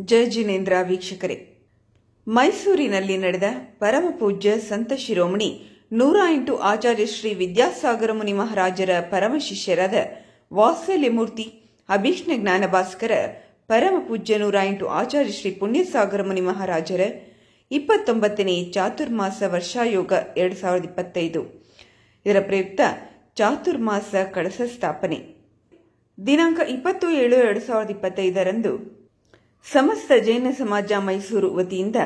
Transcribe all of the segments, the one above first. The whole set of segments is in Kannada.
ಜಯ ಜಿನೇಂದ್ರ ವೀಕ್ಷಕರೇ, ಮೈಸೂರಿನಲ್ಲಿ ನಡೆದ ಪರಮಪೂಜ್ಯ ಸಂತ ಶಿರೋಮಣಿ 108 ಆಚಾರ್ಯ ಶ್ರೀ ವಿದ್ಯಾಸಾಗರ ಮುನಿ ಮಹಾರಾಜರ ಪರಮ ಶಿಷ್ಯರಾದ ವಾತ್ಸಲ್ಯಮೂರ್ತಿ ಅಭೀಷ್ಣ ಜ್ಞಾನಭಾಸ್ಕರ ಪರಮಪೂಜ್ಯ 108 ಆಚಾರ್ಯ ಶ್ರೀ ಪುಣ್ಯಸಾಗರ ಮುನಿ ಮಹಾರಾಜರ 29ನೇ ಚಾತುರ್ಮಾಸ ವರ್ಷಾಯೋಗ 2025 ಇದರ ಪ್ರಯುಕ್ತ ಚಾತುರ್ಮಾಸ ಕಳಸ ಸ್ಥಾಪನೆ ದಿನಾಂಕ 20/7/2025 ಸಮಸ್ತ ಜೈನ ಸಮಾಜ ಮೈಸೂರು ವತಿಯಿಂದ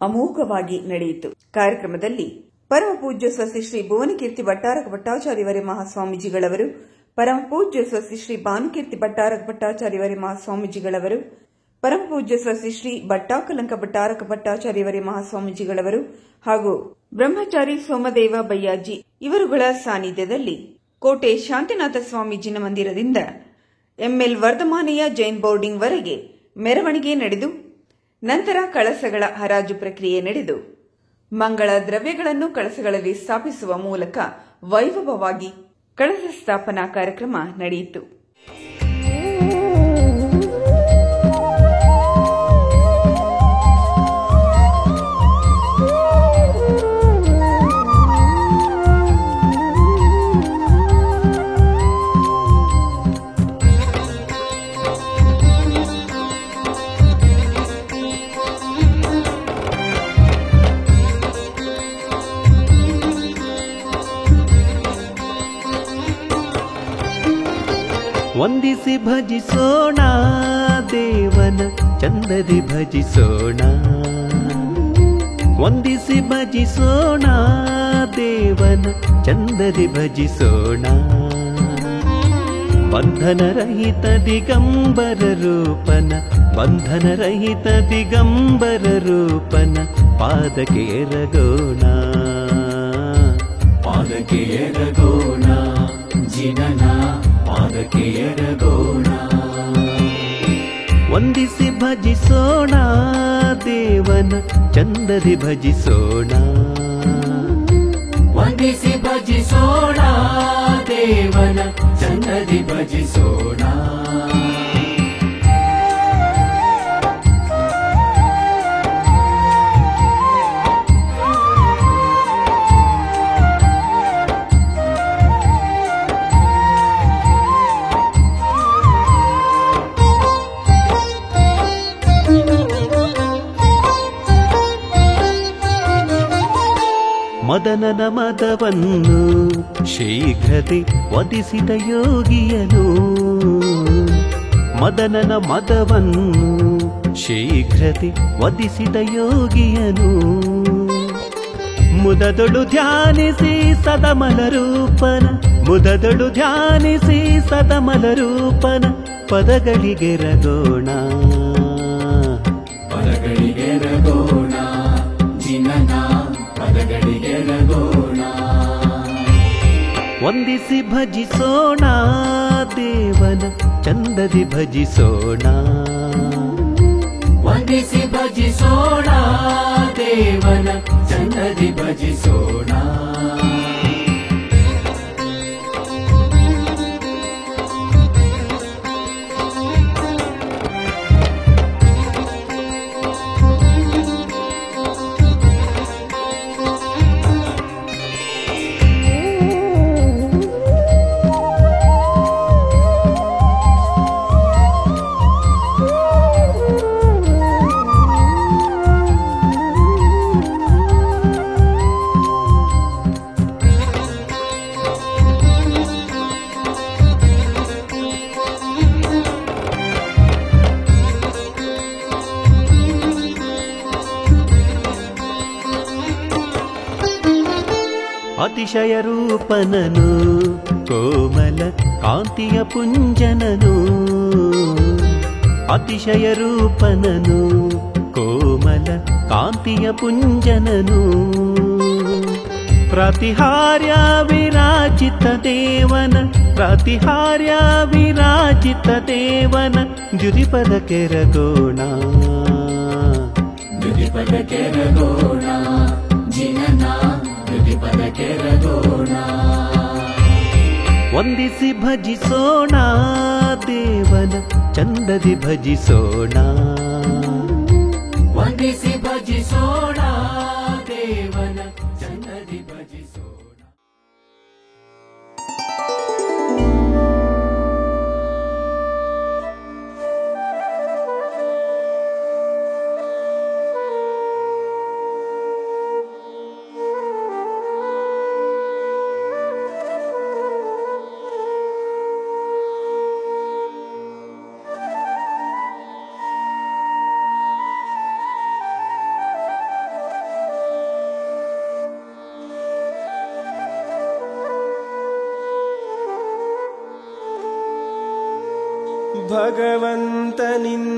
ಅಮೋಘವಾಗಿ ನಡೆಯಿತು. ಕಾರ್ಯಕ್ರಮದಲ್ಲಿ ಪರಮಪೂಜ್ಯ ಸ್ವಸ್ತಿ ಶ್ರೀ ಭುವನಕೀರ್ತಿ ಭಟ್ಟಾರಕ ಭಟ್ಟಾಚಾರ್ಯವರೇ ಮಹಾಸ್ವಾಮೀಜಿಗಳವರು, ಪರಮಪೂಜ್ಯ ಸ್ವಸ್ತಿ ಶ್ರೀ ಭಾನುಕೀರ್ತಿ ಭಟ್ಟಾರಕ ಭಟ್ಟಾಚಾರ್ಯವರೇ ಮಹಾಸ್ವಾಮೀಜಿಗಳವರು, ಪರಮಪೂಜ್ಯ ಸ್ವಸ್ತಿ ಶ್ರೀ ಭಟ್ಟಾಕಲಂಕ ಭಟ್ಟಾರಕ ಭಟ್ಟಾಚಾರ್ಯವರೇ ಮಹಾಸ್ವಾಮೀಜಿಗಳವರು ಹಾಗೂ ಬ್ರಹ್ಮಚಾರಿ ಸೋಮದೇವ ಬಯ್ಯಾಜಿ ಇವರುಗಳ ಸಾನ್ನಿಧ್ಯದಲ್ಲಿ ಕೋಟೆ ಶಾಂತಿನಾಥ ಸ್ವಾಮೀಜಿನ ಮಂದಿರದಿಂದ ಎಂಎಲ್ ವರ್ಧಮಾನೆಯ ಜೈನ್ ಬೋರ್ಡಿಂಗ್ ವರೆಗೆ ಮೆರವಣಿಗೆ ನಡೆದು ನಂತರ ಕಳಸಗಳ ಹರಾಜು ಪ್ರಕ್ರಿಯೆ ನಡೆದು ಮಂಗಳ ದ್ರವ್ಯಗಳನ್ನು ಕಳಸಗಳಲ್ಲಿ ಸ್ಥಾಪಿಸುವ ಮೂಲಕ ವೈಭವವಾಗಿ ಕಳಸ ಸ್ಥಾಪನಾ ಕಾರ್ಯಕ್ರಮ ನಡೆಯಿತು. ವಂದಿಸಿ ಭಜಿಸೋಣ ದೇವನ ಚಂದದಿ ಭಜಿಸೋಣ, ವಂದಿಸಿ ಭಜಿಸೋಣ ದೇವನ ಚಂದದಿ ಭಜಿಸೋಣ. ಬಂಧನರಹಿತ ದಿಗಂಬರ ರೂಪನ, ಬಂಧನರಹಿತ ದಿಗಂಬರ ರೂಪನ ಪಾದಕ್ಕೆ ಎರಗೋಣ, ಪಾದಕ್ಕೆ ಎರಗೋಣ ಜಿನನ ಪಾದಕ್ಕೆ ಎರಗೋಣ. ವಂದಿಸಿ ಭಜಿಸೋಣ ದೇವನ ಚಂದದಿ ಭಜಿಸೋಣ, ವಂದಿಸಿ ಭಜಿಸೋಣ ದೇವನ ಚಂದದಿ ಭಜಿಸೋಣ. ಮದನನ ಮದವನ್ನು ಶೀಘ್ರತೆ ವಧಿಸಿದ ಯೋಗಿಯನು, ಮದನನ ಮದವನ್ನು ಶೀಘ್ರತೆ ವಧಿಸಿದ ಯೋಗಿಯನು. ಮುದದೊಳು ಧ್ಯಾನಿಸಿ ಸದಮಲ ರೂಪನ, ಮುದದೊಳು ಧ್ಯಾನಿಸಿ ಸದಮಲ ರೂಪನ ಪದಗಳಿಗೆರಗೋಣ, ಪದಗಳಿಗೆರಗೋಣ ಜಿನನ ಪದಗಳಿಗೆರಗೋಣ. ವಂದಿಸಿ ಭಜಿಸೋಣ ದೇವನ ಚಂದದಿ ಭಜಿಸೋಣ, ವಂದಿಸಿ ಭಜಿಸೋಣ ದೇವನ ಚಂದದಿ ಭಜಿಸೋಣ. ಅತಿಶಯ ರೂಪನನು ಕೋಮಲ ಕಾಂತಿಯ ಪುಂಜನನು, ಅತಿಶಯ ರೂಪನನು ಕೋಮಲ ಕಾಂತಿಯ ಪುಂಜನನು. ಪ್ರತಿಹಾರ್ಯ ವಿರಾಜಿತ ದೇವನ, ಪ್ರತಿಹಾರ್ಯ ವಿರಾಜಿತ ದೇವನ ಜುರಿಪದ ಕೆರಗೋಣ, ಜುರಿಪದ ಕೆರಗೋಣ ಜಿನನ ಪದ ಕೆರಗೋಣ. ವಂದಿಸಿ ಭಜಿಸೋಣ ದೇವನ ಚಂದದಿ ಭಜಿಸೋಣ. ವಂದಿಸಿ ಭಜಿಸೋಣ ದೇವನ ಚನ್ನದಿ ಭಜಿಸೋಣ.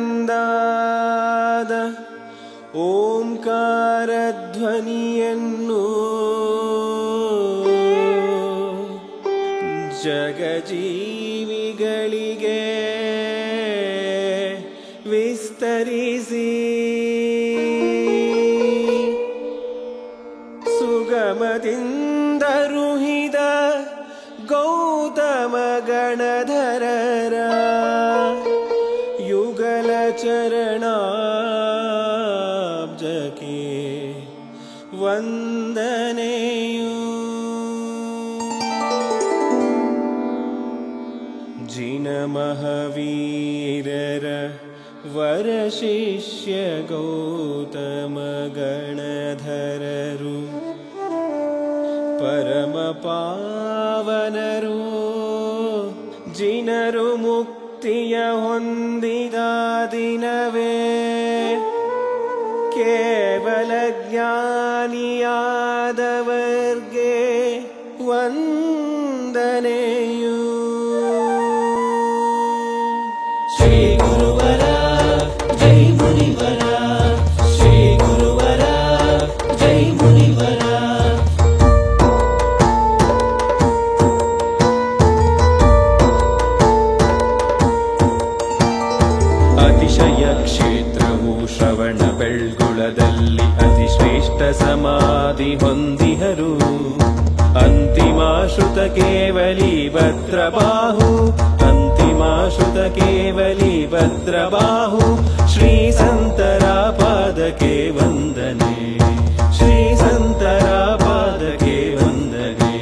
ಭಗವಂತನಿಂದಾದ ಓಂಕಾರ ಧ್ವನಿಯನ್ನು ಜಗಜೀವಿಗಳಿಗೆ ವಿಸ್ತರಿಸಿ ಸುಗಮದಿಂದ ರುಹಿದ ಗೌತಮ ಗಣಧರರ ಯುಗಲ ಚರಣಾಬ್ಜಕ್ಕೆ ವಂದನೆಯು. ಜಿನ ಮಹಾವೀರರ ವರಶಿಷ್ಯ ಗೌತಮ ಗಣಧರರು ಪರಮ ಪಾವನರು ಜಿನರು ಮುಕ್ತಿಯ ಹೊಂದಿದ ದಿನವೇ ಕೇವಲ ಜ್ಞಾನಿಯಾದವರ್ಗೆ ವಂದನೆಯು. ಶ್ರೀ ಗುರುವರ ಜೈ ಮುನಿವರ, ಶ್ರೀ ಗುರುವರ ಜೈ ಮುನಿವರ. ಅತಿಶಯ ಕ್ಷೇತ್ರವು ಶ್ರವಣ ಬೆಳ್ಗುಳದಲ್ಲಿ ಅತಿಶ್ರೇಷ್ಠ ಸಮಾಧಿ ಹೊಂದಿಹರು. ಅಂತಿಮಾಶ್ರುತ ಕೇವಲಿ ಭದ್ರಬಾಹು, ಅಂತಿಮಾಶ್ರುತ ಕೇವಲಿ ಭದ್ರಬಾಹು. ಶ್ರೀ ಸಂತರ ಪಾದಕ್ಕೆ ವಂದನೆ, ಶ್ರೀ ಸಂತರ ಪಾದಕ್ಕೆ ವಂದನೆ.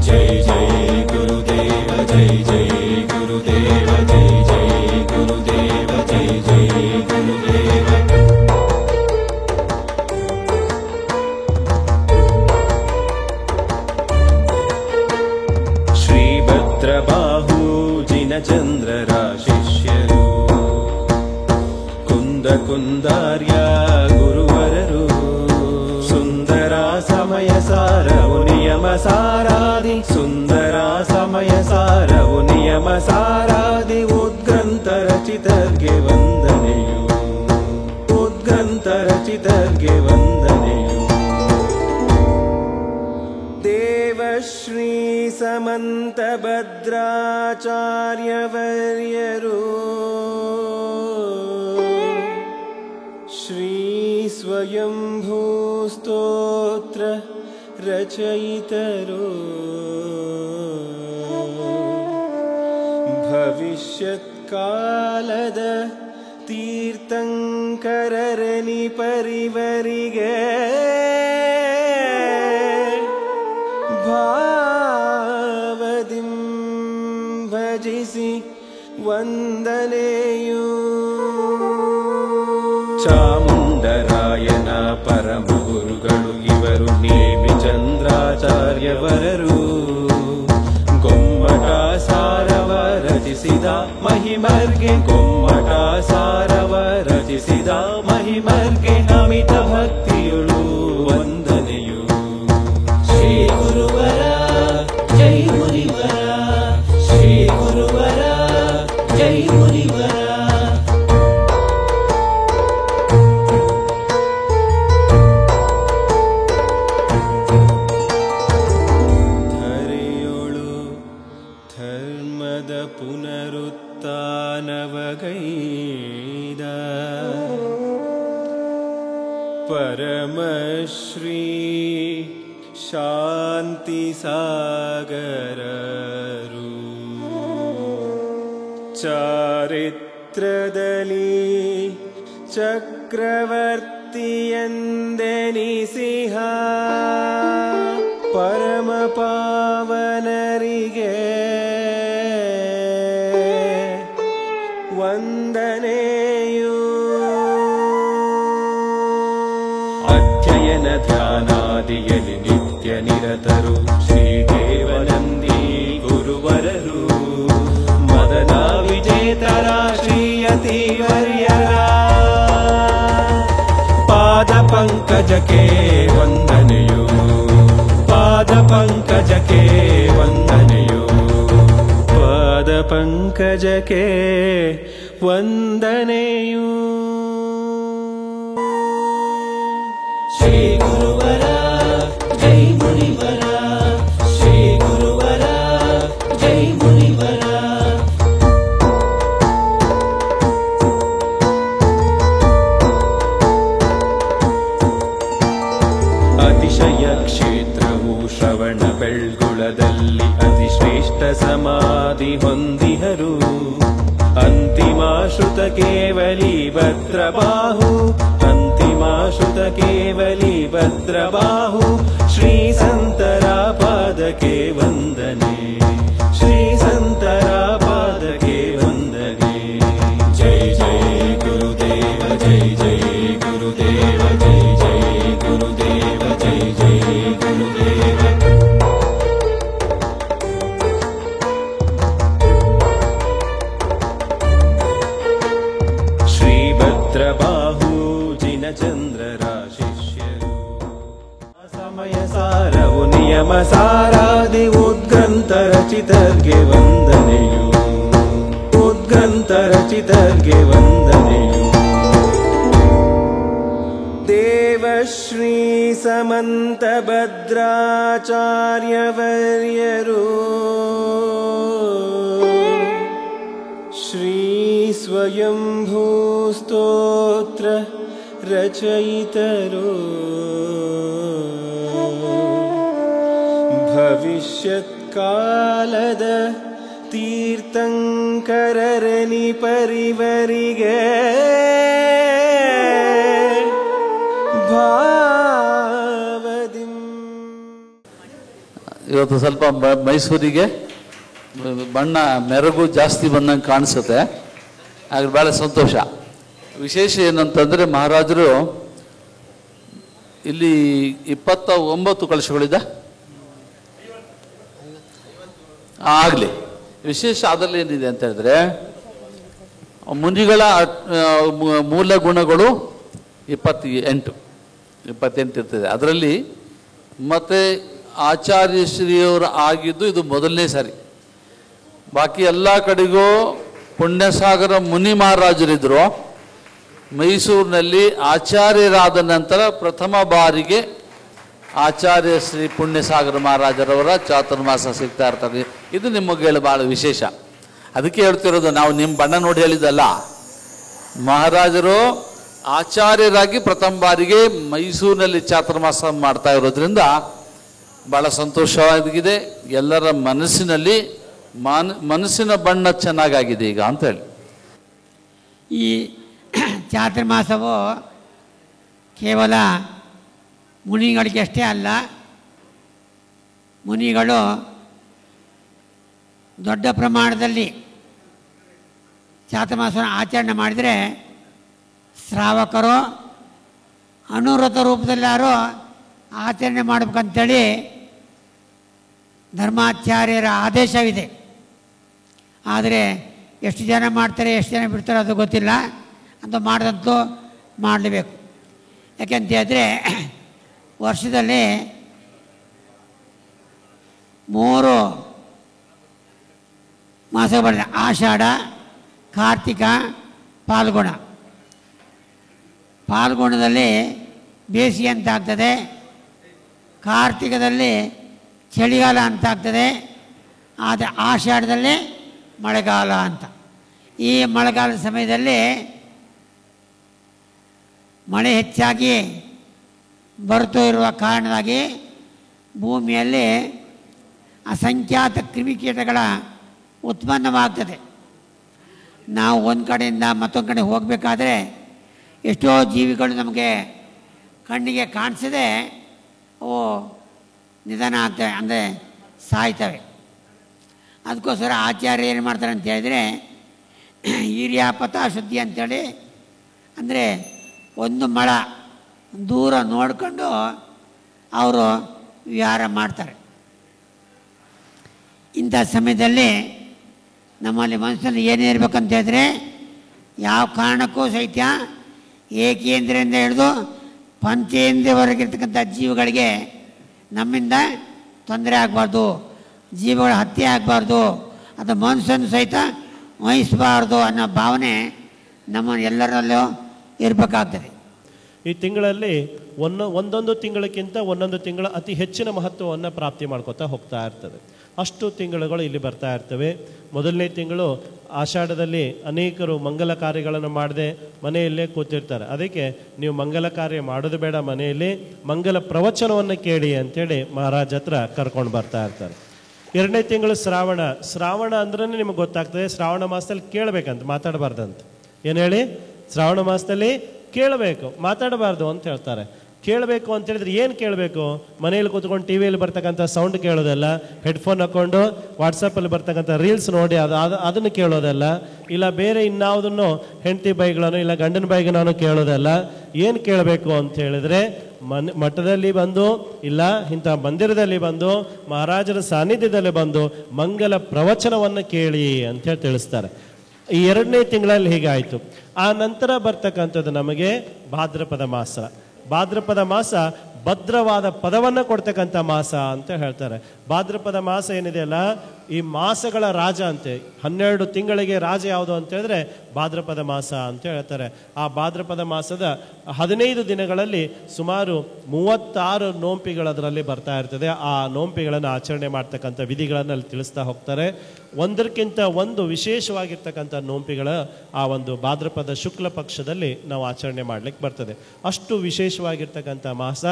ಜೈ ಜೈ ಗುರುದೇವ, ಜೈ ಜೈ ಗುರುದೇವ, ಜೈ ಜೈ ಗುರುದೇವ, ಜೈ ಜೈ ಗುರುದೇವ. ಶ್ರೀ ಭದ್ರಬಾಹು ಜಿನಚಂದ್ರರ ಶಿಷ್ಯರು, ಕುಂದ ಕುಂದಾರ್ಯ ಗುರುವರರು. ಸುಂದರ ಸಮಯ ಸಾರವು ನಿಯಮ ಸಾರಾದಿ, ಸುಂದರ ಸಮಯ ಸಾರವು ನಿಯಮ ಸಾರಾದಿ. ಉದ್ಗ್ರಂಥ ರಚಿತರ್ಗೆ ವಂದನೆಯು, ಉದ್ಗ್ರಂಥ ರಚಿತರ್ಗೆ ವಂದನೆಯು. ದೇವಶ್ರೀ ಸಮಂತ ಭದ್ರಾಚಾರ್ಯವರ್ಯರು ಶ್ರೀ ಸ್ವಯಂಭೂ ಸ್ತೋತ್ರ ರಚಯಿತರು. ಭವಿಷ್ಯತ್ ಕಾಲದ ತೀರ್ಥಂಕರರನಿ ಪರಿವರಿಗೆ ಭಾವದಿಂ ಭಜಿಸಿ ವಂದನೆಯು. ಚಾಮುಂಡರಾಯನ ಪರಮ ಗುರುಗಳು ಇವರು ನೇಮಿ ಚಂದ್ರಾಚಾರ್ಯವರರು. ಗೊಮ್ಮಟ ಸಾರವ ರಚಿಸಿದ ಮಹಿಮರ್ಗೆ, ಗೊಮ್ಮಟ ಸಾರವ ರಚಿಸಿದ ಮಹಿಮರ್ಗೆ ಅಮಿತ ಭಕ್ತಿಯುಳು ವಂದನೆಯು. ಶ್ರೀ ಗುರುವರ ಜೈ ಮುನಿವರ, ಶ್ರೀ ಗುರುವರ ಜೈ ಮುನಿವರ. ಧರೆಯೊಳು ಧರ್ಮದ ಪುನರುತ್ಥಾನವಗೈದ ಪರಮಶ್ರೀ ಶಾಂತಿ ಸಾಗರರು. ಚಾರಿತ್ರದಲ್ಲಿ ಚಕ್ರವರ್ತಿ ಭಕ್ತಿಯೆಂದೆನಿಸಿಹ ಪರಮ ಪಾವನರಿಗೆ ವಂದನೆಯು. ಅಧ್ಯಯನ ಧ್ಯಾನಾದಿಯಲ್ಲಿ ನಿತ್ಯ ನಿರತರು ಶ್ರೀದೇವನಂದಿ ಗುರುವರರು ಮದನ ವಿಜೇತರ ಶ್ರೀಯತಿವರ್ಯರ ಪಾದ ಪಂಕಜಕ್ಕೆ ವಂದನೆಯು. ಪಾದ ಪಂಕಜಕ್ಕೆ ವಂದನೆಯು. ಪಾದ ಪಂಕಜಕ್ಕೆ ವಂದನೆಯು. ಶ್ರೀ ಗುರುವರ ಜೈ ಮುನಿವರ, ಶ್ರೀ ಗುರುವರ ಜೈ ಮುನಿವರ. ಅತಿಶಯ ಕ್ಷೇತ್ರವು ಶ್ರವಣ ಬೆಳ್ಗುಳದಲ್ಲಿ ಅತಿಶ್ರೇಷ್ಠ ಸಮಾಧಿ ಹೊಂದಿಹರು. ಅಂತಿಮಾಶ್ರುತ ಕೇವಲಿ ಭದ್ರಬಾಹು, ಅಂತಿಮಾಶ್ರುತ ಕೇವಲಿ ಭದ್ರಬಾಹು. ಶ್ರೀ ಸಂತರ ಪಾದಕ್ಕೆ ವಂದನೆ, ಶ್ರೀ ಸಂತರ ಪಾದಕ್ಕೆ ವಂದನೆ. ಜೈ ಜೈ ಗುರುದೇವ, ಜೈ ಜೈ ಗುರುದೇವ, ಜೈ ಜೈ ಗುರುದೇವ, ಜೈ ಜೈ ಗುರುದೇವ. ಶ್ರೀಭದ್ರಬಾಹು ಜಿನಚಂದ್ರರ ಶಿಷ್ಯರು. ಸಮಯ ಸಾರವು ನಿಯಮ ಸಾರಾದಿ ಉದ್ಗ್ರಂಥ ರಚಿತರ್ಗೆ ವಂದನೆಯು. ಉದ್ಗ್ರಂಥ ರಚಿತರ್ಗೆ ವಂದನೆಯು. ದೇವಶ್ರೀ ಸಮಂತ ಭದ್ರಾಚಾರ್ಯವರ್ಯರು ಶ್ರೀ ಸ್ವಯಂಭೂ ಸ್ತೋತ್ರ ರಚಯಿತರು ಭವಿಷ್ಯತ್ ಕಾಲದ ತೀರ್ಥಂಕರರನಿ ಪರಿವರಿಗೆ ಭಾವದಿಂ. ಇವತ್ತು ಸ್ವಲ್ಪ ಮೈಸೂರಿಗೆ ಬಣ್ಣ ಮೆರುಗು ಜಾಸ್ತಿ ಬಂದಂಗೆ ಕಾಣಿಸುತ್ತೆ, ಹಾಗೆ ಭಾಳ ಸಂತೋಷ. ವಿಶೇಷ ಏನಂತಂದರೆ ಮಹಾರಾಜರು ಇಲ್ಲಿ 29 ಕಳಶಗಳಿದ್ದ ಆಗಲಿ. ವಿಶೇಷ ಅದರಲ್ಲಿ ಏನಿದೆ ಅಂತ ಹೇಳಿದ್ರೆ ಮುನಿಗಳ ಮೂಲ ಗುಣಗಳು 28 ಇರ್ತದೆ ಅದರಲ್ಲಿ. ಮತ್ತು ಆಚಾರ್ಯ ಶ್ರೀಯವರು ಆಗಿದ್ದು ಇದು ಮೊದಲನೇ ಸಾರಿ. ಬಾಕಿ ಎಲ್ಲ ಕಡೆಗೂ ಪುಣ್ಯಸಾಗರ ಮುನಿ ಮಹಾರಾಜರಿದ್ದರು. ಮೈಸೂರಿನಲ್ಲಿ ಆಚಾರ್ಯರಾದ ನಂತರ ಪ್ರಥಮ ಬಾರಿಗೆ ಆಚಾರ್ಯ ಶ್ರೀ ಪುಣ್ಯಸಾಗರ ಮಹಾರಾಜರವರ ಚಾತುರ್ಮಾಸ ಸಿಗ್ತಾ ಇರ್ತಾರೆ. ಇದು ನಿಮಗೆ ಭಾಳ ವಿಶೇಷ. ಅದಕ್ಕೆ ಹೇಳ್ತಿರೋದು, ನಾವು ನಿಮ್ಮ ಬಣ್ಣ ನೋಡಿ ಹೇಳಿದ್ದಲ್ಲ. ಮಹಾರಾಜರು ಆಚಾರ್ಯರಾಗಿ ಪ್ರಥಮ ಬಾರಿಗೆ ಮೈಸೂರಿನಲ್ಲಿ ಚಾತುರ್ಮಾಸ ಮಾಡ್ತಾ ಇರೋದ್ರಿಂದ ಭಾಳ ಸಂತೋಷವಾಗಿದೆ. ಎಲ್ಲರ ಮನಸ್ಸಿನಲ್ಲಿ ಮನಸ್ಸಿನ ಬಣ್ಣ ಚೆನ್ನಾಗಾಗಿದೆ ಈಗ ಅಂತ ಹೇಳಿ. ಈ ಚಾತುರ್ಮಾಸವು ಕೇವಲ ಮುನಿಗಳಿಗೆ ಅಷ್ಟೇ ಅಲ್ಲ, ಮುನಿಗಳು ದೊಡ್ಡ ಪ್ರಮಾಣದಲ್ಲಿ ಚಾತುರ್ಮಾಸವನ್ನು ಆಚರಣೆ ಮಾಡಿದರೆ ಶ್ರಾವಕರು ಅನುವ್ರತ ರೂಪದಲ್ಲಾರು ಆಚರಣೆ ಮಾಡಬೇಕಂತೇಳಿ ಧರ್ಮಾಚಾರ್ಯರ ಆದೇಶವಿದೆ. ಆದರೆ ಎಷ್ಟು ಜನ ಮಾಡ್ತಾರೆ, ಎಷ್ಟು ಜನ ಬಿಡ್ತಾರೆ ಅದು ಗೊತ್ತಿಲ್ಲ. ಅಂತ ಮಾಡಿದಂತೂ ಮಾಡಲೇಬೇಕು. ಯಾಕೆಂತ ಹೇಳಿದ್ರೆ ವರ್ಷದಲ್ಲಿ 3 ಮಾಸ ಬರ್ತದೆ: ಆಷಾಢ, ಕಾರ್ತಿಕ, ಫಾಲ್ಗುಣ. ಫಾಲ್ಗುಣದಲ್ಲಿ ಬೇಸಿಗೆ ಅಂತ ಆಗ್ತದೆ, ಕಾರ್ತಿಕದಲ್ಲಿ ಚಳಿಗಾಲ ಅಂತ ಆಗ್ತದೆ, ಆದರೆ ಆಷಾಢದಲ್ಲಿ ಮಳೆಗಾಲ ಅಂತ. ಈ ಮಳೆಗಾಲದ ಸಮಯದಲ್ಲಿ ಮಳೆ ಹೆಚ್ಚಾಗಿ ಬರುತ್ತೋ ಇರುವ ಕಾರಣವಾಗಿ ಭೂಮಿಯಲ್ಲಿ ಅಸಂಖ್ಯಾತ ಕ್ರಿಮಿಕೀಟಗಳ ಉತ್ಪನ್ನವಾಗ್ತದೆ. ನಾವು ಒಂದು ಕಡೆಯಿಂದ ಮತ್ತೊಂದು ಕಡೆ ಹೋಗಬೇಕಾದ್ರೆ ಎಷ್ಟೋ ಜೀವಿಗಳು ನಮಗೆ ಕಣ್ಣಿಗೆ ಕಾಣಿಸದೆ ಅವು ನಿಧನ ಆಗ್ತವೆ, ಅಂದರೆ ಸಾಯ್ತವೆ. ಅದಕ್ಕೋಸ್ಕರ ಆಚಾರ್ಯ ಏನು ಮಾಡ್ತಾರೆ ಅಂತ ಹೇಳಿದರೆ ಹಿರಿಯಾಪತ ಶುದ್ಧಿ ಅಂಥೇಳಿ, ಅಂದರೆ ಒಂದು ಮಳ ದೂರ ನೋಡಿಕೊಂಡು ಅವರು ವಿಹಾರ ಮಾಡ್ತಾರೆ. ಇಂಥ ಸಮಯದಲ್ಲಿ ನಮ್ಮಲ್ಲಿ ಮನಸ್ಸಲ್ಲಿ ಏನಿರಬೇಕಂತ ಹೇಳಿದ್ರೆ, ಯಾವ ಕಾರಣಕ್ಕೂ ಸಹಿತ ಏಕೇಂದ್ರದಿಂದ ಹಿಡಿದು ಪಂಚೇಂದ್ರವರೆಗಿರ್ತಕ್ಕಂಥ ಜೀವಗಳಿಗೆ ನಮ್ಮಿಂದ ತೊಂದರೆ ಆಗಬಾರ್ದು, ಜೀವಗಳ ಹತ್ಯೆ ಆಗಬಾರ್ದು, ಅದು ಮನಸ್ಸನ್ನು ಸಹಿತ ವಹಿಸಬಾರ್ದು ಅನ್ನೋ ಭಾವನೆ ನಮ್ಮ ಎಲ್ಲರಲ್ಲೂ ಇರಬೇಕಾಗ್ತದೆ. ಈ ತಿಂಗಳಲ್ಲಿ ಒಂದೊಂದು ತಿಂಗಳಕ್ಕಿಂತ ಒಂದೊಂದು ತಿಂಗಳ ಅತಿ ಹೆಚ್ಚಿನ ಮಹತ್ವವನ್ನು ಪ್ರಾಪ್ತಿ ಮಾಡ್ಕೋತಾ ಹೋಗ್ತಾ ಇರ್ತದೆ. ಅಷ್ಟು ತಿಂಗಳುಗಳು ಇಲ್ಲಿ ಬರ್ತಾ ಇರ್ತವೆ. ಮೊದಲನೇ ತಿಂಗಳು ಆಷಾಢದಲ್ಲಿ ಅನೇಕರು ಮಂಗಲ ಕಾರ್ಯಗಳನ್ನು ಮಾಡದೆ ಮನೆಯಲ್ಲೇ ಕೂತಿರ್ತಾರೆ. ಅದಕ್ಕೆ ನೀವು ಮಂಗಲ ಕಾರ್ಯ ಮಾಡೋದು ಬೇಡ, ಮನೆಯಲ್ಲಿ ಮಂಗಲ ಪ್ರವಚನವನ್ನು ಕೇಳಿ ಅಂತೇಳಿ ಮಹಾರಾಜ ಹತ್ರ ಕರ್ಕೊಂಡು ಬರ್ತಾ ಇರ್ತಾರೆ. ಎರಡನೇ ತಿಂಗಳು ಶ್ರಾವಣ ಅಂದ್ರೆ ನಿಮಗೆ ಗೊತ್ತಾಗ್ತದೆ, ಶ್ರಾವಣ ಮಾಸದಲ್ಲಿ ಕೇಳಬೇಕಂತ, ಮಾತಾಡಬಾರ್ದಂತ. ಏನು ಹೇಳಿ? ಶ್ರಾವಣ ಮಾಸದಲ್ಲಿ ಕೇಳಬೇಕು, ಮಾತಾಡಬಾರ್ದು ಅಂತ ಹೇಳ್ತಾರೆ. ಕೇಳಬೇಕು ಅಂತ ಹೇಳಿದ್ರೆ ಏನು ಕೇಳಬೇಕು? ಮನೆಯಲ್ಲಿ ಕೂತ್ಕೊಂಡು ಟಿ ವಿಯಲ್ಲಿ ಬರ್ತಕ್ಕಂಥ ಸೌಂಡ್ ಕೇಳೋದಲ್ಲ, ಹೆಡ್ಫೋನ್ ಹಾಕ್ಕೊಂಡು ವಾಟ್ಸಪ್ಪಲ್ಲಿ ಬರ್ತಕ್ಕಂಥ ರೀಲ್ಸ್ ನೋಡಿ ಅದನ್ನು ಕೇಳೋದಲ್ಲ, ಇಲ್ಲ ಬೇರೆ ಇನ್ಯಾವುದನ್ನು ಹೆಂಡತಿ ಬೈಗಳನ್ನು ಇಲ್ಲ ಗಂಡನ ಬೈಗಳನ್ನು ಕೇಳೋದಲ್ಲ. ಏನು ಕೇಳಬೇಕು ಅಂತ ಹೇಳಿದ್ರೆ, ಮಠದಲ್ಲಿ ಬಂದು ಇಲ್ಲ ಇಂಥ ಮಂದಿರದಲ್ಲಿ ಬಂದು ಮಹಾರಾಜರ ಸಾನ್ನಿಧ್ಯದಲ್ಲಿ ಬಂದು ಮಂಗಲ ಪ್ರವಚನವನ್ನು ಕೇಳಿ ಅಂತೇಳಿ ತಿಳಿಸ್ತಾರೆ. ಈ ಎರಡನೇ ತಿಂಗಳಲ್ಲಿ ಹೀಗಾಯಿತು. ಆ ನಂತರ ಬರ್ತಕ್ಕಂಥದ್ದು ನಮಗೆ ಭಾದ್ರಪದ ಮಾಸ. ಭಾದ್ರಪದ ಮಾಸ ಭದ್ರವಾದ ಪದವನ್ನು ಕೊಡ್ತಕ್ಕಂಥ ಮಾಸ ಅಂತ ಹೇಳ್ತಾರೆ. ಭಾದ್ರಪದ ಮಾಸ ಏನಿದೆಯಲ್ಲ, ಈ ಮಾಸಗಳ ರಾಜ ಅಂತೆ. 12 ತಿಂಗಳಿಗೆ ರಾಜ ಯಾವುದು ಅಂತ ಹೇಳಿದ್ರೆ ಭಾದ್ರಪದ ಮಾಸ ಅಂತ ಹೇಳ್ತಾರೆ. ಆ ಭಾದ್ರಪದ ಮಾಸದ 15 ದಿನಗಳಲ್ಲಿ ಸುಮಾರು 36 ನೋಂಪಿಗಳು ಅದರಲ್ಲಿ ಬರ್ತಾ ಇರ್ತದೆ. ಆ ನೋಂಪಿಗಳನ್ನು ಆಚರಣೆ ಮಾಡ್ತಕ್ಕಂಥ ವಿಧಿಗಳನ್ನು ಅಲ್ಲಿ ತಿಳಿಸ್ತಾ ಹೋಗ್ತಾರೆ. ಒಂದಕ್ಕಿಂತ ಒಂದು ವಿಶೇಷವಾಗಿರ್ತಕ್ಕಂಥ ನೋಂಪಿಗಳ ಆ ಒಂದು ಭಾದ್ರಪದ ಶುಕ್ಲ ಪಕ್ಷದಲ್ಲಿ ನಾವು ಆಚರಣೆ ಮಾಡ್ಲಿಕ್ಕೆ ಬರ್ತದೆ. ಅಷ್ಟು ವಿಶೇಷವಾಗಿರ್ತಕ್ಕಂಥ ಮಾಸ,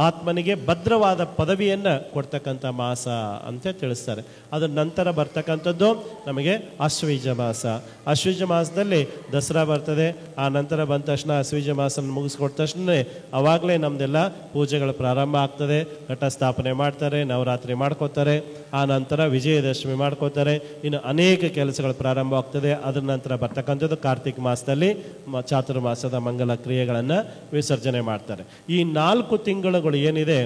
ಆತ್ಮನಿಗೆ ಭದ್ರವಾದ ಪದವಿಯನ್ನು ಕೊಡ್ತಕ್ಕಂಥ ಮಾಸ ಅಂತ ತಿಳಿಸ್ತಾರೆ. ಅದರ ನಂತರ ಬರ್ತಕ್ಕಂಥದ್ದು ನಮಗೆ ಆಶ್ವೀಜ ಮಾಸ. ಆಶ್ವೀಜ ಮಾಸದಲ್ಲಿ ದಸರಾ ಬರ್ತದೆ. ಆ ನಂತರ ಬಂದ ತಕ್ಷಣ ಆಶ್ವೀಜ ಮಾಸ ಮುಗಿಸ್ಕೊಟ್ಟ ತಕ್ಷಣ ಅವಾಗಲೇ ನಮ್ದೆಲ್ಲ ಪೂಜೆಗಳು ಪ್ರಾರಂಭ ಆಗ್ತದೆ. ಘಟ ಸ್ಥಾಪನೆ ಮಾಡ್ತಾರೆ, ನವರಾತ್ರಿ ಮಾಡ್ಕೋತಾರೆ, ಆ ನಂತರ ವಿಜಯದಶಮಿ ಮಾಡ್ಕೋತಾರೆ, ಇನ್ನು ಅನೇಕ ಕೆಲಸಗಳು ಪ್ರಾರಂಭ ಆಗ್ತದೆ. ಅದರ ನಂತರ ಬರ್ತಕ್ಕಂಥದ್ದು ಕಾರ್ತಿಕ ಮಾಸದಲ್ಲಿ ಚಾತುರ್ಮಾಸದ ಮಂಗಲ ಕ್ರಿಯೆಗಳನ್ನು ವಿಸರ್ಜನೆ ಮಾಡ್ತಾರೆ. ಈ 4 ತಿಂಗಳುಗಳು ಏನಿದೆ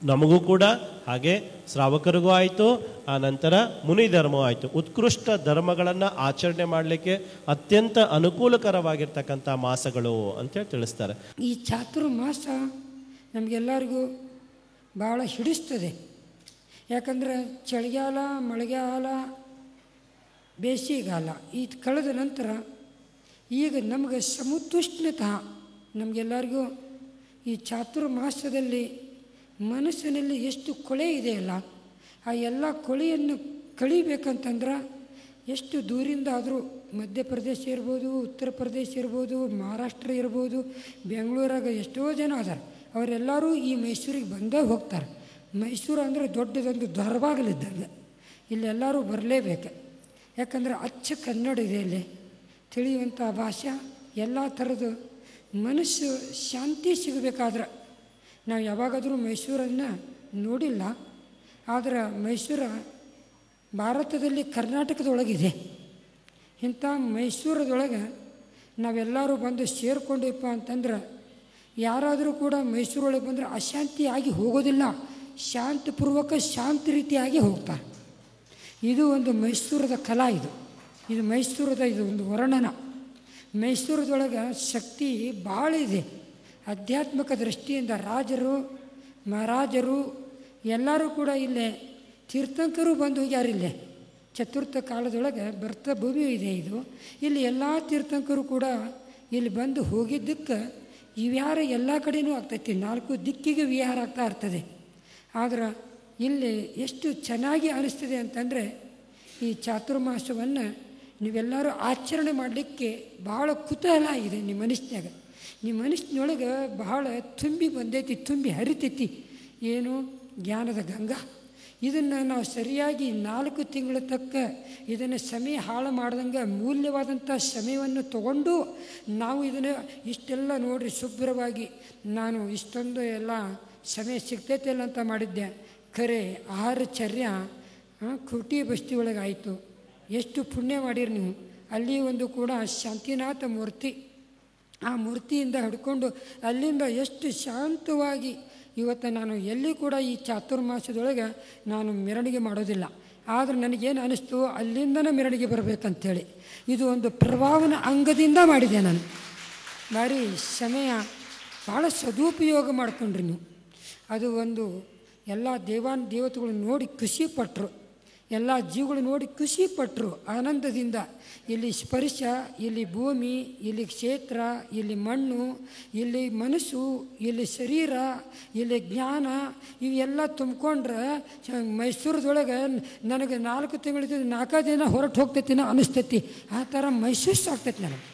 ನಮಗೂ ಕೂಡ ಹಾಗೆ ಶ್ರಾವಕರಿಗೂ ಆಯಿತು, ಆ ನಂತರ ಮುನಿ ಧರ್ಮವೂ ಆಯಿತು. ಉತ್ಕೃಷ್ಟ ಧರ್ಮಗಳನ್ನು ಆಚರಣೆ ಮಾಡಲಿಕ್ಕೆ ಅತ್ಯಂತ ಅನುಕೂಲಕರವಾಗಿರ್ತಕ್ಕಂಥ ಮಾಸಗಳು ಅಂತೇಳಿ ತಿಳಿಸ್ತಾರೆ. ಈ ಚಾತುರ್ಮಾಸ ನಮಗೆಲ್ಲರಿಗೂ ಭಾಳ ಹಿಡಿಸ್ತದೆ. ಯಾಕಂದರೆ ಚಳಿಗಾಲ, ಮಳೆಗಾಲ, ಬೇಸಿಗೆಗಾಲ ಇದು ಕಳೆದ ನಂತರ ಈಗ ನಮಗೆ ಸಮುತುಷ್ಣತಃ ನಮಗೆಲ್ಲರಿಗೂ ಈ ಚಾತುರ್ಮಾಸದಲ್ಲಿ ಮನಸ್ಸಿನಲ್ಲಿ ಎಷ್ಟು ಕೊಳೆ ಇದೆಯಲ್ಲ, ಆ ಎಲ್ಲ ಕೊಳೆಯನ್ನು ಕಳಿಬೇಕಂತಂದ್ರೆ ಎಷ್ಟು ದೂರಿಂದ ಆದರೂ ಮಧ್ಯಪ್ರದೇಶ ಇರ್ಬೋದು, ಉತ್ತರ ಪ್ರದೇಶ ಇರ್ಬೋದು, ಮಹಾರಾಷ್ಟ್ರ ಇರ್ಬೋದು, ಬೆಂಗಳೂರಾಗ ಎಷ್ಟೋ ಜನ ಅದಾರ. ಅವರೆಲ್ಲರೂ ಈ ಮೈಸೂರಿಗೆ ಬಂದೇ ಹೋಗ್ತಾರೆ. ಮೈಸೂರು ಅಂದರೆ ದೊಡ್ಡದೊಂದು ದರ್ಬಾಗಲಿದ್ದಂಗೆ, ಇಲ್ಲೆಲ್ಲರೂ ಬರಲೇಬೇಕು. ಯಾಕಂದರೆ ಅಚ್ಚ ಕನ್ನಡ ಇದೆ, ಇಲ್ಲಿ ತಿಳಿಯುವಂಥ ಭಾಷೆ, ಎಲ್ಲ ಥರದ್ದು ಮನಸ್ಸು ಶಾಂತಿ ಸಿಗಬೇಕಾದ್ರೆ ನಾವು ಯಾವಾಗಾದರೂ ಮೈಸೂರನ್ನು ನೋಡಿಲ್ಲ. ಆದರೆ ಮೈಸೂರು ಭಾರತದಲ್ಲಿ ಕರ್ನಾಟಕದೊಳಗಿದೆ. ಇಂಥ ಮೈಸೂರದೊಳಗೆ ನಾವೆಲ್ಲರೂ ಬಂದು ಸೇರಿಕೊಂಡಿಪ್ಪ ಅಂತಂದ್ರೆ ಯಾರಾದರೂ ಕೂಡ ಮೈಸೂರೊಳಗೆ ಬಂದರೆ ಅಶಾಂತಿಯಾಗಿ ಹೋಗೋದಿಲ್ಲ, ಶಾಂತಿಪೂರ್ವಕ ಶಾಂತಿ ರೀತಿಯಾಗಿ ಹೋಗ್ತಾರೆ. ಇದು ಒಂದು ಮೈಸೂರದ ಕಲಾ, ಇದು ಮೈಸೂರದ ಇದು ಒಂದು ವರ್ಣನ. ಮೈಸೂರದೊಳಗೆ ಶಕ್ತಿ ಭಾಳ ಇದೆ. ಆಧ್ಯಾತ್ಮಿಕ ದೃಷ್ಟಿಯಿಂದ ರಾಜರು, ಮಹಾರಾಜರು ಎಲ್ಲರೂ ಕೂಡ ಇಲ್ಲೇ, ತೀರ್ಥಂಕರು ಬಂದು ಹೋಗ್ಯಾರಿಲ್ಲೇ. ಚತುರ್ಥ ಕಾಲದೊಳಗೆ ಭರ್ತ ಭೂಮಿ ಇದೆ ಇದು. ಇಲ್ಲಿ ಎಲ್ಲ ತೀರ್ಥಂಕರು ಕೂಡ ಇಲ್ಲಿ ಬಂದು ಹೋಗಿದ್ದಕ್ಕೆ ಈ ವಿಹಾರ ಎಲ್ಲ ಕಡೆಯೂ ಆಗ್ತೈತಿ. 4 ದಿಕ್ಕಿಗೆ ವಿಹಾರ ಆಗ್ತಾ ಇರ್ತದೆ. ಆದ್ರೆ ಇಲ್ಲಿ ಎಷ್ಟು ಚೆನ್ನಾಗಿ ಅನಿಸ್ತದೆ ಅಂತಂದರೆ, ಈ ಚಾತುರ್ಮಾಸವನ್ನು ನೀವೆಲ್ಲರೂ ಆಚರಣೆ ಮಾಡಲಿಕ್ಕೆ ಭಾಳ ಕುತೂಹಲ ಇದೆ ನಿಮ್ಮ ಮನಸ್ಸಿನಾಗ. ನಿಮ್ಮ ಮನಸ್ಸಿನೊಳಗೆ ಬಹಳ ತುಂಬಿ ಬಂದೈತಿ, ತುಂಬಿ ಹರಿತೈತಿ. ಏನು ಜ್ಞಾನದ ಗಂಗಾ. ಇದನ್ನು ನಾವು ಸರಿಯಾಗಿ 4 ತಿಂಗಳ ತಕ್ಕ ಇದನ್ನು ಸಮಯ ಹಾಳು ಮಾಡ್ದಂಗೆ ಮೂಲ್ಯವಾದಂಥ ಸಮಯವನ್ನು ತಗೊಂಡು ನಾವು ಇದನ್ನು ಇಷ್ಟೆಲ್ಲ ನೋಡ್ರಿ ಶುಭ್ರವಾಗಿ ನಾನು ಇಷ್ಟೊಂದು ಎಲ್ಲ ಸಮಯ ಸಿಗ್ತೈತೆ ಇಲ್ಲ ಅಂತ ಮಾಡಿದ್ದೆ. ಖರೆ ಆಹಾರಚರ್ಯ ಕುಟಿ ಬಸ್ತಿ ಒಳಗೆ ಆಯಿತು. ಎಷ್ಟು ಪುಣ್ಯ ಮಾಡಿರಿ ನೀವು. ಅಲ್ಲಿ ಒಂದು ಕೂಡ ಶಾಂತಿನಾಥ ಮೂರ್ತಿ, ಆ ಮೂರ್ತಿಯಿಂದ ಹಿಡ್ಕೊಂಡು ಅಲ್ಲಿಂದ ಎಷ್ಟು ಶಾಂತವಾಗಿ ಇವತ್ತು ನಾನು ಎಲ್ಲಿ ಕೂಡ ಈ ಚಾತುರ್ಮಾಸದೊಳಗೆ ನಾನು ಮೆರವಣಿಗೆ ಮಾಡೋದಿಲ್ಲ. ಆದರೆ ನನಗೇನು ಅನ್ನಿಸ್ತು, ಅಲ್ಲಿಂದನೇ ಮೆರವಣಿಗೆ ಬರಬೇಕಂತೇಳಿ ಇದು ಒಂದು ಪ್ರಭಾವನ ಅಂಗದಿಂದ ಮಾಡಿದೆ ನಾನು. ಭಾರಿ ಸಮಯ ಭಾಳ ಸದುಪಯೋಗ ಮಾಡ್ಕೊಂಡ್ರಿ ನೀವು. ಅದು ಒಂದು ಎಲ್ಲ ದೇವತೆಗಳು ನೋಡಿ ಖುಷಿಪಟ್ಟರು, ಎಲ್ಲ ಜೀವಗಳು ನೋಡಿ ಖುಷಿಪಟ್ಟರು ಆನಂದದಿಂದ. ಇಲ್ಲಿ ಸ್ಪರ್ಶ, ಇಲ್ಲಿ ಭೂಮಿ, ಇಲ್ಲಿ ಕ್ಷೇತ್ರ, ಇಲ್ಲಿ ಮಣ್ಣು, ಇಲ್ಲಿ ಮನಸ್ಸು, ಇಲ್ಲಿ ಶರೀರ, ಇಲ್ಲಿ ಜ್ಞಾನ ಇವೆಲ್ಲ ತುಂಬಿಕೊಂಡ್ರೆ ಮೈಸೂರದೊಳಗೆ ನನಗೆ 4 ತಿಂಗಳಿದ್ದು 4 ದಿನ ಹೊರಟು ಹೋಗ್ತೈತಿ ಅನ್ನಿಸ್ತೈತಿ. ಆ ಥರ ಮೈಸೂರು ಆಗ್ತೈತಿ ನನಗೆ.